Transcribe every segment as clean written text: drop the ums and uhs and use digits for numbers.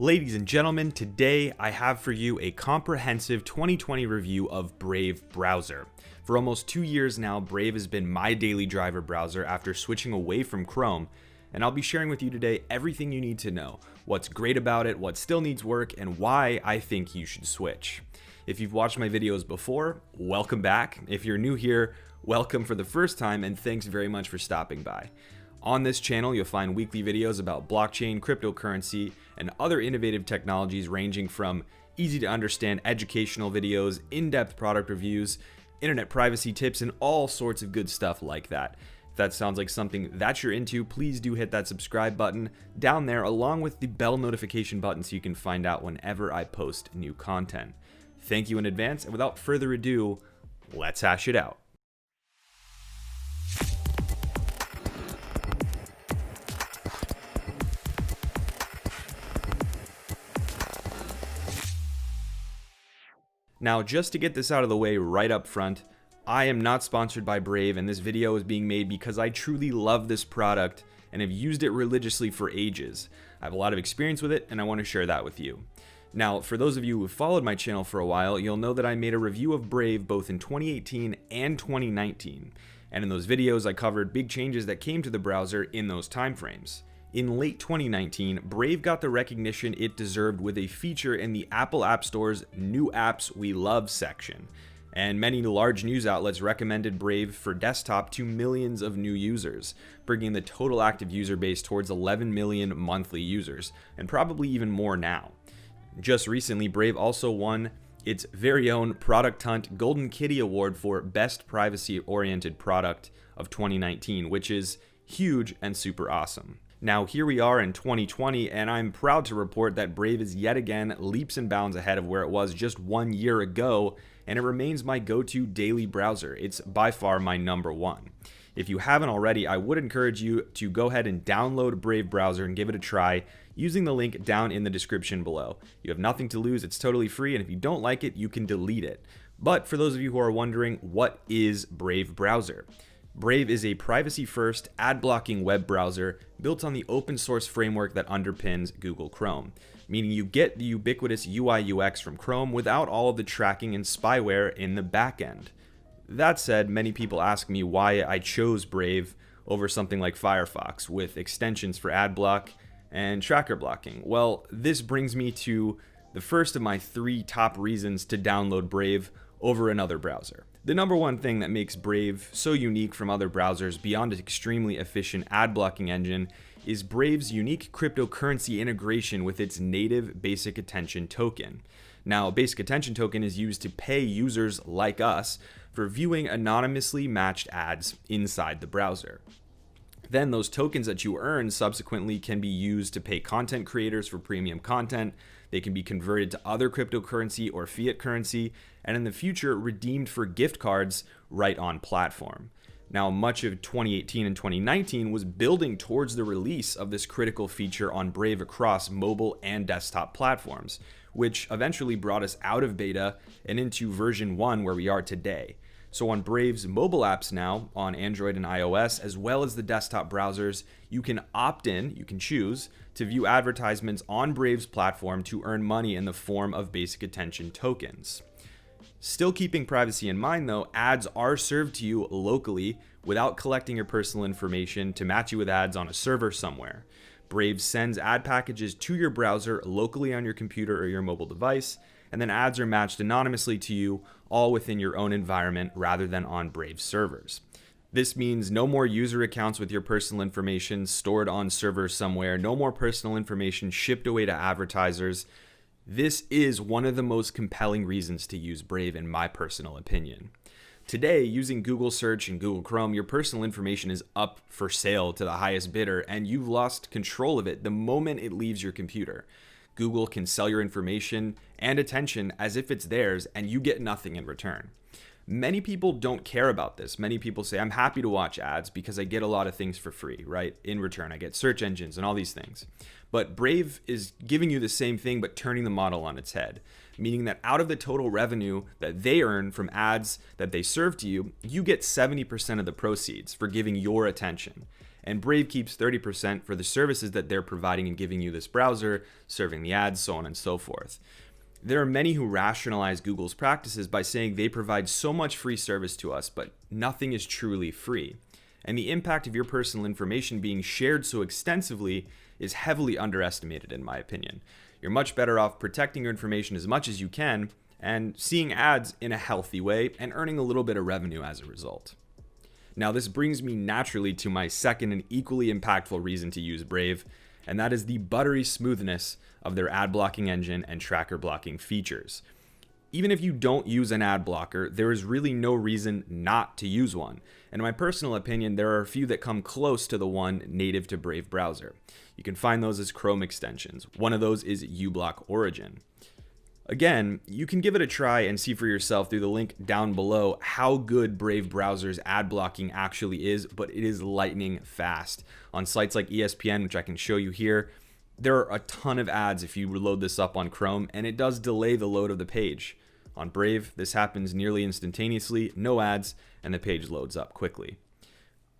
Ladies and gentlemen, today I have for you a comprehensive 2020 review of Brave Browser. For almost 2 years now, Brave has been my daily driver browser after switching away from Chrome, and I'll be sharing with you today everything you need to know, what's great about it, what still needs work, and why I think you should switch. If you've watched my videos before, welcome back. If you're new here, welcome for the first time, and thanks very much for stopping by. On this channel, you'll find weekly videos about blockchain, cryptocurrency, and other innovative technologies ranging from easy to understand educational videos, in-depth product reviews, internet privacy tips, and all sorts of good stuff like that. If that sounds like something that you're into, please do hit that subscribe button down there along with the bell notification button so you can find out whenever I post new content. Thank you in advance, and without further ado, let's hash it out. Now, just to get this out of the way right up front, I am not sponsored by Brave, and this video is being made because I truly love this product and have used it religiously for ages. I have a lot of experience with it, and I want to share that with you. Now, for those of you who have followed my channel for a while, you'll know that I made a review of Brave both in 2018 and 2019. And in those videos, I covered big changes that came to the browser in those timeframes. In late 2019, Brave got the recognition it deserved with a feature in the Apple App Store's New Apps We Love section. And many large news outlets recommended Brave for desktop to millions of new users, bringing the total active user base towards 11 million monthly users, and probably even more now. Just recently, Brave also won its very own Product Hunt Golden Kitty Award for Best Privacy-Oriented Product of 2019, which is huge and super awesome. Now, here we are in 2020, and I'm proud to report that Brave is yet again leaps and bounds ahead of where it was just 1 year ago, and it remains my go-to daily browser. It's by far my number one. If you haven't already, I would encourage you to go ahead and download Brave Browser and give it a try using the link down in the description below. You have nothing to lose, it's totally free, and if you don't like it, you can delete it. But for those of you who are wondering, what is Brave Browser? Brave is a privacy-first, ad-blocking web browser built on the open-source framework that underpins Google Chrome, meaning you get the ubiquitous UI/UX from Chrome without all of the tracking and spyware in the backend. That said, many people ask me why I chose Brave over something like Firefox with extensions for ad block and tracker blocking. Well, this brings me to the first of my 3 top reasons to download Brave over another browser. The number one thing that makes Brave so unique from other browsers beyond its extremely efficient ad blocking engine is Brave's unique cryptocurrency integration with its native basic attention token. Now, basic attention token is used to pay users like us for viewing anonymously matched ads inside the browser. Then those tokens that you earn subsequently can be used to pay content creators for premium content. They can be converted to other cryptocurrency or fiat currency, and in the future redeemed for gift cards right on platform. Now, much of 2018 and 2019 was building towards the release of this critical feature on Brave across mobile and desktop platforms, which eventually brought us out of beta and into version 1 where we are today. So on Brave's mobile apps now, on Android and iOS, as well as the desktop browsers, you can opt in, you can choose to view advertisements on Brave's platform to earn money in the form of basic attention tokens. Still keeping privacy in mind though, ads are served to you locally without collecting your personal information to match you with ads on a server somewhere. Brave sends ad packages to your browser locally on your computer or your mobile device, and then ads are matched anonymously to you, all within your own environment rather than on Brave servers. This means no more user accounts with your personal information stored on servers somewhere, no more personal information shipped away to advertisers. This is one of the most compelling reasons to use Brave in my personal opinion. Today, using Google Search and Google Chrome, your personal information is up for sale to the highest bidder, and you've lost control of it the moment it leaves your computer. Google can sell your information and attention as if it's theirs, and you get nothing in return. Many people don't care about this. Many people say, I'm happy to watch ads because I get a lot of things for free, right? In return, I get search engines and all these things. But Brave is giving you the same thing, but turning the model on its head, meaning that out of the total revenue that they earn from ads that they serve to you, you get 70% of the proceeds for giving your attention. and Brave keeps 30% for the services that they're providing and giving you this browser, serving the ads, so on and so forth. There are many who rationalize Google's practices by saying they provide so much free service to us, but nothing is truly free. And the impact of your personal information being shared so extensively is heavily underestimated, in my opinion. You're much better off protecting your information as much as you can and seeing ads in a healthy way and earning a little bit of revenue as a result. Now, this brings me naturally to my second and equally impactful reason to use Brave, and that is the buttery smoothness of their ad blocking engine and tracker blocking features. Even if you don't use an ad blocker, there is really no reason not to use one. And in my personal opinion, there are a few that come close to the one native to Brave browser. You can find those as Chrome extensions. One of those is uBlock Origin. Again, you can give it a try and see for yourself through the link down below how good Brave browser's ad blocking actually is, but it is lightning fast. On sites like ESPN, which I can show you here, there are a ton of ads if you load this up on Chrome, and it does delay the load of the page. On Brave, this happens nearly instantaneously, no ads, and the page loads up quickly.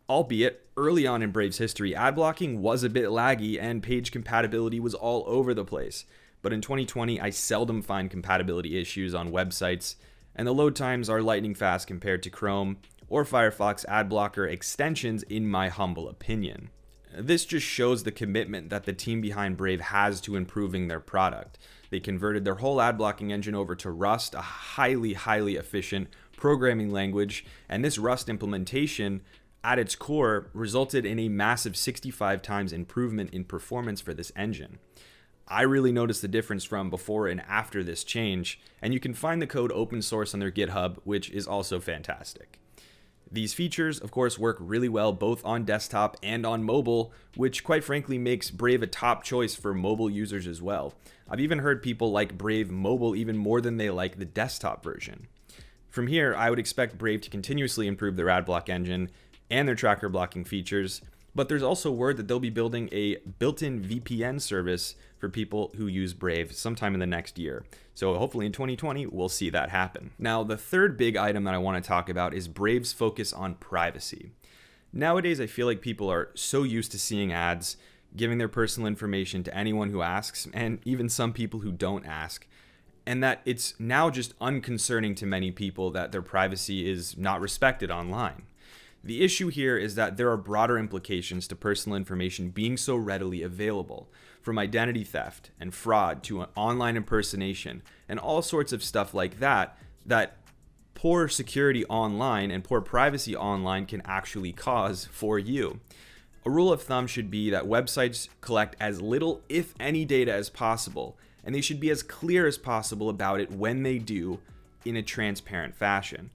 Albeit, early on in Brave's history, ad blocking was a bit laggy and page compatibility was all over the place. But in 2020, I seldom find compatibility issues on websites, and the load times are lightning fast compared to Chrome or Firefox ad blocker extensions, in my humble opinion. This just shows the commitment that the team behind Brave has to improving their product. They converted their whole ad blocking engine over to Rust, a highly efficient programming language, and this Rust implementation at its core resulted in a massive 65 times improvement in performance for this engine. I really noticed the difference from before and after this change, and you can find the code open source on their GitHub, which is also fantastic. These features, of course, work really well both on desktop and on mobile, which quite frankly makes Brave a top choice for mobile users as well. I've even heard people like Brave Mobile even more than they like the desktop version. From here, I would expect Brave to continuously improve their ad block engine and their tracker blocking features, but there's also word that they'll be building a built-in VPN service for people who use Brave sometime in the next year. So hopefully in 2020, we'll see that happen. Now, the third big item that I want to talk about is Brave's focus on privacy. Nowadays, I feel like people are so used to seeing ads, giving their personal information to anyone who asks, and even some people who don't ask, and that it's now just unconcerning to many people that their privacy is not respected online. The issue here is that there are broader implications to personal information being so readily available, from identity theft and fraud to online impersonation and all sorts of stuff like that, that poor security online and poor privacy online can actually cause for you. A rule of thumb should be that websites collect as little, if any, data as possible, and they should be as clear as possible about it when they do in a transparent fashion.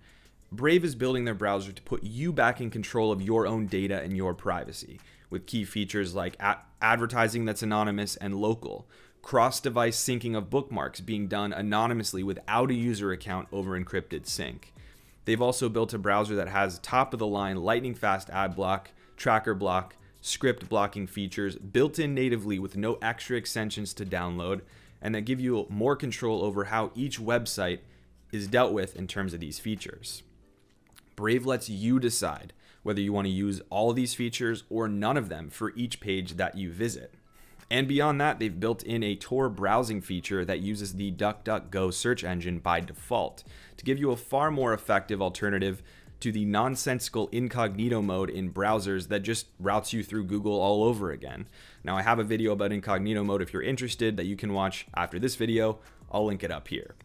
Brave is building their browser to put you back in control of your own data and your privacy, with key features like advertising that's anonymous and local, cross-device syncing of bookmarks being done anonymously without a user account over encrypted sync. They've also built a browser that has top-of-the-line lightning-fast ad block, tracker block, script blocking features built in natively with no extra extensions to download, and that give you more control over how each website is dealt with in terms of these features. Brave lets you decide whether you want to use all of these features or none of them for each page that you visit. And beyond that, they've built in a Tor browsing feature that uses the DuckDuckGo search engine by default to give you a far more effective alternative to the nonsensical incognito mode in browsers that just routes you through Google all over again. Now, I have a video about incognito mode if you're interested that you can watch after this video. I'll link it up here.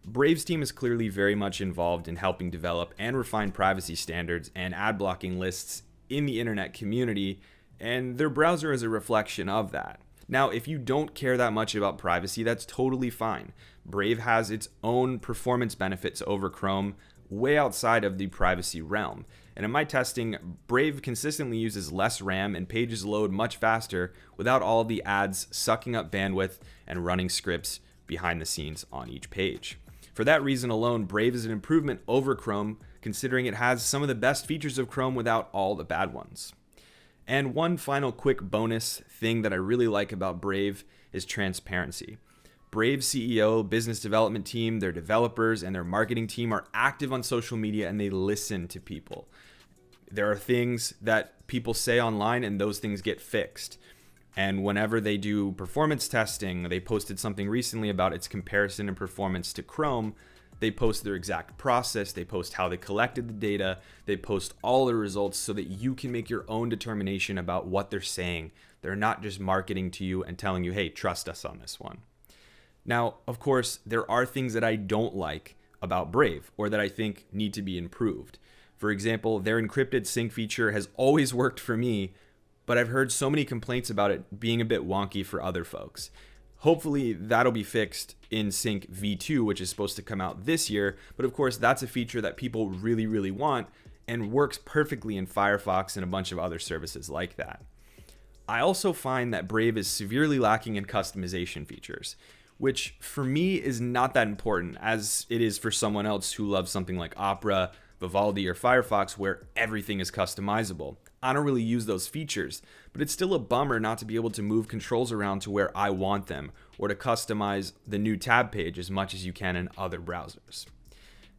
Brave's team is clearly very much involved in helping develop and refine privacy standards and ad blocking lists in the internet community, and their browser is a reflection of that. Now, if you don't care that much about privacy, that's totally fine. Brave has its own performance benefits over Chrome way outside of the privacy realm. And in my testing, Brave consistently uses less RAM and pages load much faster without all the ads sucking up bandwidth and running scripts behind the scenes on each page. For that reason alone, Brave is an improvement over Chrome, considering it has some of the best features of Chrome without all the bad ones. And one final quick bonus thing that I really like about Brave is transparency. Brave's CEO, business development team, their developers, and their marketing team are active on social media, and they listen to people. There are things that people say online and those things get fixed. And whenever they do performance testing, they posted something recently about its comparison and performance to Chrome. They post their exact process, they post how they collected the data, they post all the results so that you can make your own determination about what they're saying. They're not just marketing to you and telling you, hey, trust us on this one. Now, of course, there are things that I don't like about Brave or that I think need to be improved. For example, their encrypted sync feature has always worked for me, but I've heard so many complaints about it being a bit wonky for other folks. Hopefully that'll be fixed in Sync V2, which is supposed to come out this year. But of course, that's a feature that people really, really want and works perfectly in Firefox and a bunch of other services like that. I also find that Brave is severely lacking in customization features, which for me is not that important as it is for someone else who loves something like Opera, Vivaldi, or Firefox where everything is customizable. I don't really use those features, but it's still a bummer not to be able to move controls around to where I want them or to customize the new tab page as much as you can in other browsers.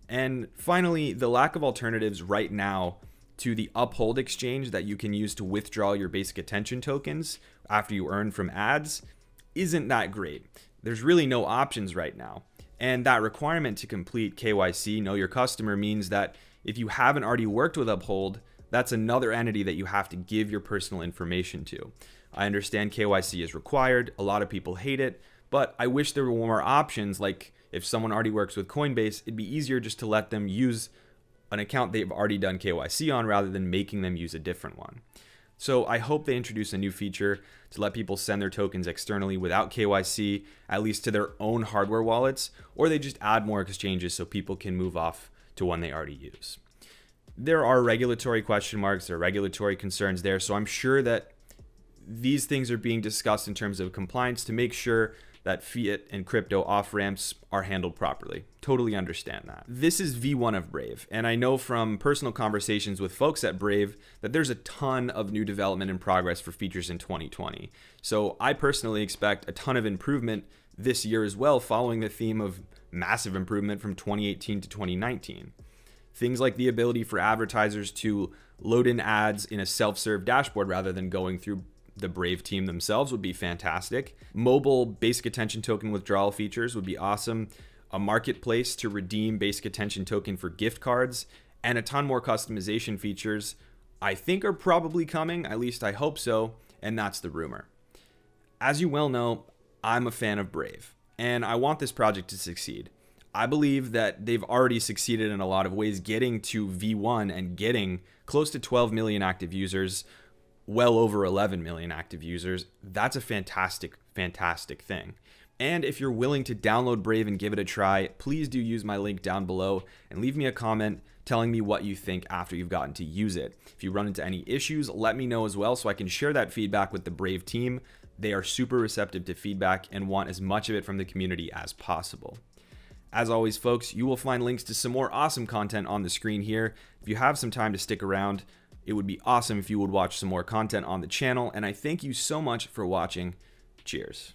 And finally, the lack of alternatives right now to the UPHOLD exchange that you can use to withdraw your basic attention tokens after you earn from ads isn't that great. There's really no options right now. And that requirement to complete KYC, know your customer, means that if you haven't already worked with UPHOLD, that's another entity that you have to give your personal information to. I understand KYC is required. A lot of people hate it, but I wish there were more options. Like if someone already works with Coinbase, it'd be easier just to let them use an account they've already done KYC on rather than making them use a different one. So I hope they introduce a new feature to let people send their tokens externally without KYC, at least to their own hardware wallets, or they just add more exchanges so people can move off to one they already use. There are regulatory question marks, there are regulatory concerns there, so I'm sure that these things are being discussed in terms of compliance to make sure that fiat and crypto off-ramps are handled properly. Totally understand that. This is V1 of Brave, and I know from personal conversations with folks at Brave that there's a ton of new development in progress for features in 2020. So I personally expect a ton of improvement this year as well, following the theme of massive improvement from 2018 to 2019. Things like the ability for advertisers to load in ads in a self-serve dashboard rather than going through the Brave team themselves would be fantastic. Mobile basic attention token withdrawal features would be awesome. A marketplace to redeem basic attention token for gift cards, and a ton more customization features I think are probably coming, at least I hope so, and that's the rumor. As you well know, I'm a fan of Brave, and I want this project to succeed. I believe that they've already succeeded in a lot of ways getting to V1 and getting close to 12 million active users, well over 11 million active users. That's a fantastic, fantastic thing. And if you're willing to download Brave and give it a try, please do use my link down below and leave me a comment telling me what you think after you've gotten to use it. If you run into any issues, let me know as well so I can share that feedback with the Brave team. They are super receptive to feedback and want as much of it from the community as possible. As always, folks, you will find links to some more awesome content on the screen here. If you have some time to stick around, it would be awesome if you would watch some more content on the channel, and I thank you so much for watching. Cheers.